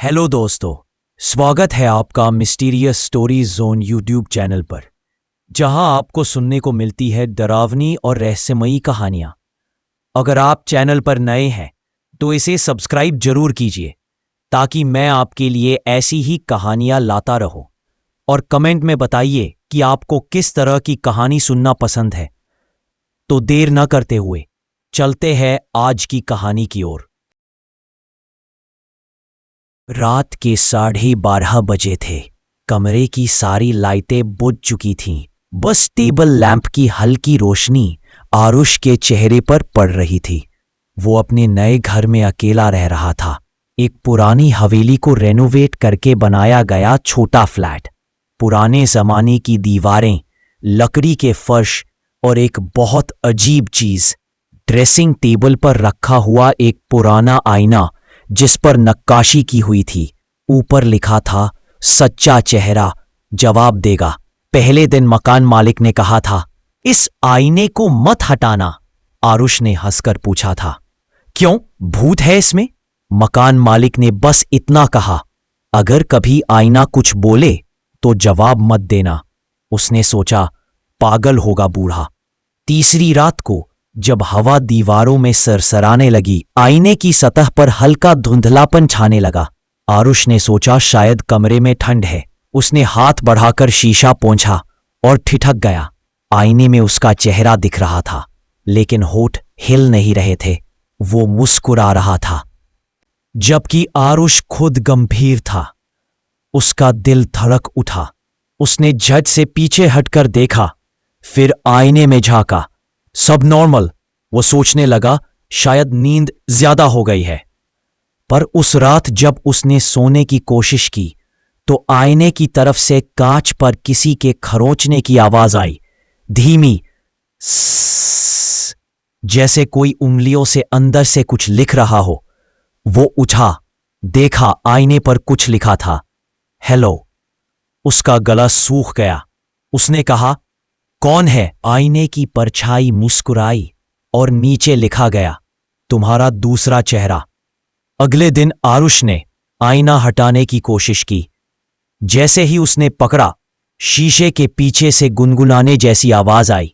Hello दोस्तों, स्वागत है आपका mysterious stories zone YouTube channel पर, जहां आपको सुनने को मिलती है डरावनी और रहस्यमयी कहानियां। अगर आप चैनल पर नए हैं तो इसे सब्सक्राइब जरूर कीजिए ताकि मैं आपके लिए ऐसी ही कहानियां लाता रहूं। और कमेंट में बताइए कि आपको किस तरह की कहानी सुनना पसंद है। तो देर न करते हुए चलते हैं आज की कहानी की ओर। रात के 12:30 बजे थे। कमरे की सारी लाइटें बुझ चुकी थीं। बस टेबल लैंप की हल्की रोशनी आरुष के चेहरे पर पड़ रही थी। वो अपने नए घर में अकेला रह रहा था। एक पुरानी हवेली को रेनोवेट करके बनाया गया छोटा फ्लैट। पुराने जमाने की दीवारें, लकड़ी के फर्श और एक बहुत अजीब चीज, ड्रेसिंग टेबल पर रखा हुआ एक पुराना आईना जिस पर नक्काशी की हुई थी। ऊपर लिखा था, सच्चा चेहरा जवाब देगा। पहले दिन मकान मालिक ने कहा था, इस आईने को मत हटाना। आरुष ने हंसकर पूछा था, क्यों, भूत है इसमें? मकान मालिक ने बस इतना कहा, अगर कभी आईना कुछ बोले तो जवाब मत देना। उसने सोचा, पागल होगा बूढ़ा। तीसरी रात को जब हवा दीवारों में सरसराने लगी, आईने की सतह पर हल्का धुंधलापन छाने लगा। आरुष ने सोचा शायद कमरे में ठंड है। उसने हाथ बढ़ाकर शीशा पोंछा और ठिठक गया। आईने में उसका चेहरा दिख रहा था, लेकिन होठ हिल नहीं रहे थे। वो मुस्कुरा रहा था, जबकि आरुष खुद गंभीर था। उसका दिल धड़क उठा। उसने झट से पीछे हटकर देखा, फिर आईने में झांका। सब नॉर्मल। वो सोचने लगा, शायद नींद ज्यादा हो गई है। पर उस रात जब उसने सोने की कोशिश की तो आईने की तरफ से कांच पर किसी के खरोंचने की आवाज आई, धीमी, जैसे कोई उंगलियों से अंदर से कुछ लिख रहा हो। वो उठा, देखा आईने पर कुछ लिखा था, हेलो। उसका गला सूख गया। उसने कहा, कौन है? आईने की परछाई मुस्कुराई और नीचे लिखा गया, तुम्हारा दूसरा चेहरा। अगले दिन आरुष ने आईना हटाने की कोशिश की। जैसे ही उसने पकड़ा, शीशे के पीछे से गुनगुनाने जैसी आवाज आई,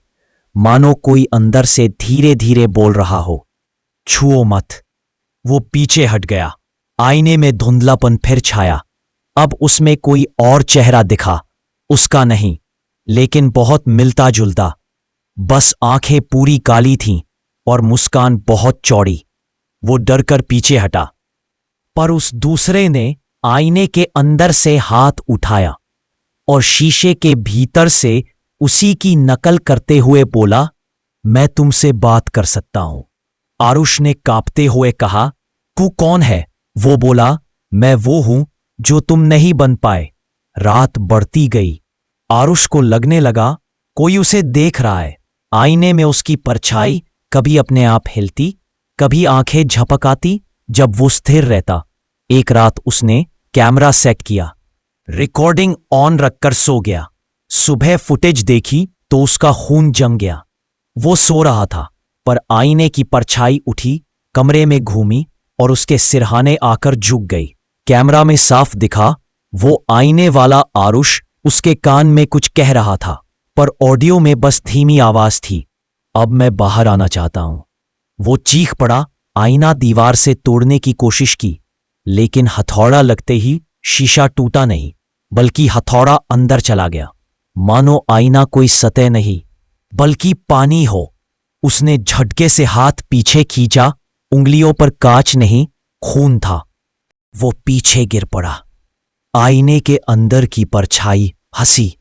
मानो कोई अंदर से धीरे धीरे बोल रहा हो, छुओ मत। वो पीछे हट गया। आईने में धुंधलापन फिर छाया। अब उसमें कोई और चेहरा दिखा, उसका नहीं, लेकिन बहुत मिलता जुलता। बस आंखें पूरी काली थीं और मुस्कान बहुत चौड़ी। वो डरकर पीछे हटा, पर उस दूसरे ने आईने के अंदर से हाथ उठाया और शीशे के भीतर से उसी की नकल करते हुए बोला, मैं तुमसे बात कर सकता हूं। आरुष ने कांपते हुए कहा, तू कौन है? वो बोला, मैं वो हूं जो तुम नहीं बन पाए। रात बढ़ती गई। आरुष को लगने लगा कोई उसे देख रहा है। आईने में उसकी परछाई कभी अपने आप हिलती, कभी आंखें झपकाती, जब वो स्थिर रहता। एक रात उसने कैमरा सेट किया, रिकॉर्डिंग ऑन रखकर सो गया। सुबह फुटेज देखी तो उसका खून जम गया। वो सो रहा था, पर आईने की परछाई उठी, कमरे में घूमी और उसके सिरहाने आकर झुक गई। कैमरा में साफ दिखा, वो आईने वाला आरुष उसके कान में कुछ कह रहा था, पर ऑडियो में बस धीमी आवाज थी, अब मैं बाहर आना चाहता हूं। वो चीख पड़ा। आईना दीवार से तोड़ने की कोशिश की, लेकिन हथौड़ा लगते ही शीशा टूटा नहीं, बल्कि हथौड़ा अंदर चला गया। मानो आईना कोई सतह नहीं, बल्कि पानी हो। उसने झटके से हाथ पीछे खींचा। उंगलियों पर कांच नहीं, खून था। वो पीछे गिर पड़ा। आईने के अंदर की परछाई हंसी।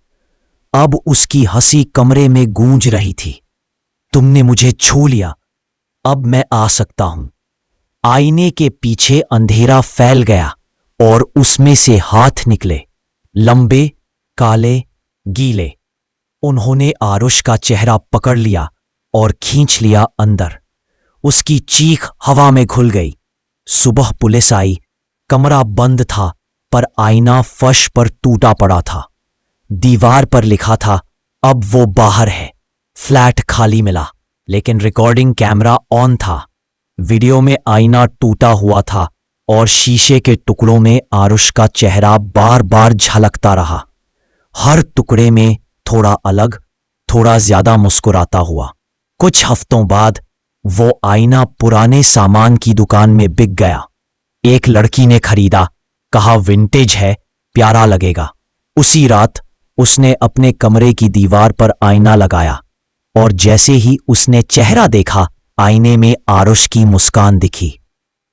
अब उसकी हंसी कमरे में गूंज रही थी, तुमने मुझे छू लिया, अब मैं आ सकता हूं। आईने के पीछे अंधेरा फैल गया और उसमें से हाथ निकले, लंबे, काले, गीले। उन्होंने आरुष का चेहरा पकड़ लिया और खींच लिया अंदर। उसकी चीख हवा में घुल गई। सुबह पुलिस आई। कमरा बंद था, पर आईना फर्श पर टूटा पड़ा था। दीवार पर लिखा था, अब वो बाहर है। फ्लैट खाली मिला, लेकिन रिकॉर्डिंग कैमरा ऑन था। वीडियो में आईना टूटा हुआ था और शीशे के टुकड़ों में आरुष का चेहरा बार बार झलकता रहा, हर टुकड़े में थोड़ा अलग, थोड़ा ज्यादा मुस्कुराता हुआ। कुछ हफ्तों बाद वो आईना पुराने सामान की दुकान में बिक गया। एक लड़की ने खरीदा, कहा विंटेज है, प्यारा लगेगा। उसी रात उसने अपने कमरे की दीवार पर आईना लगाया और जैसे ही उसने चेहरा देखा, आईने में आरुष की मुस्कान दिखी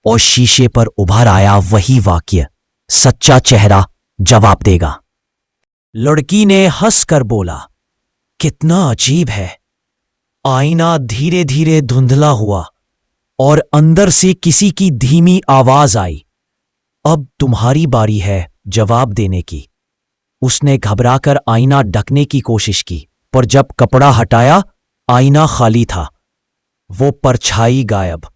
और शीशे पर उभर आया वही वाक्य, सच्चा चेहरा जवाब देगा। लड़की ने हंसकर बोला, कितना अजीब है। आईना धीरे धीरे धुंधला हुआ और अंदर से किसी की धीमी आवाज आई, अब तुम्हारी बारी है जवाब देने की। उसने घबराकर आईना ढकने की कोशिश की, पर जब कपड़ा हटाया आईना खाली था, वो परछाई गायब।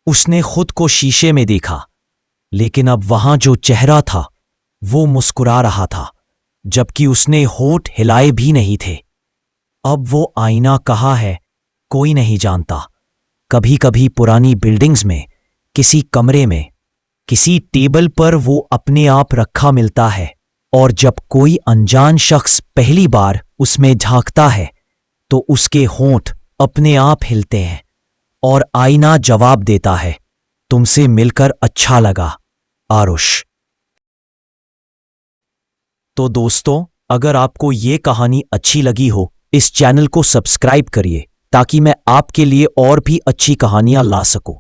उसने खुद को शीशे में देखा, लेकिन अब वहां जो चेहरा था वो मुस्कुरा रहा था, जबकि उसने होठ हिलाए भी नहीं थे। अब वो आईना कहाँ है कोई नहीं जानता। कभी कभी पुरानी बिल्डिंग्स में, किसी कमरे में, किसी टेबल पर वो अपने आप रखा मिलता है, और जब कोई अनजान शख्स पहली बार उसमें झांकता है तो उसके होंठ अपने आप हिलते हैं और आईना जवाब देता है, तुमसे मिलकर अच्छा लगा आरुष। तो दोस्तों, अगर आपको ये कहानी अच्छी लगी हो, इस चैनल को सब्सक्राइब करिए ताकि मैं आपके लिए और भी अच्छी कहानियां ला सकूं।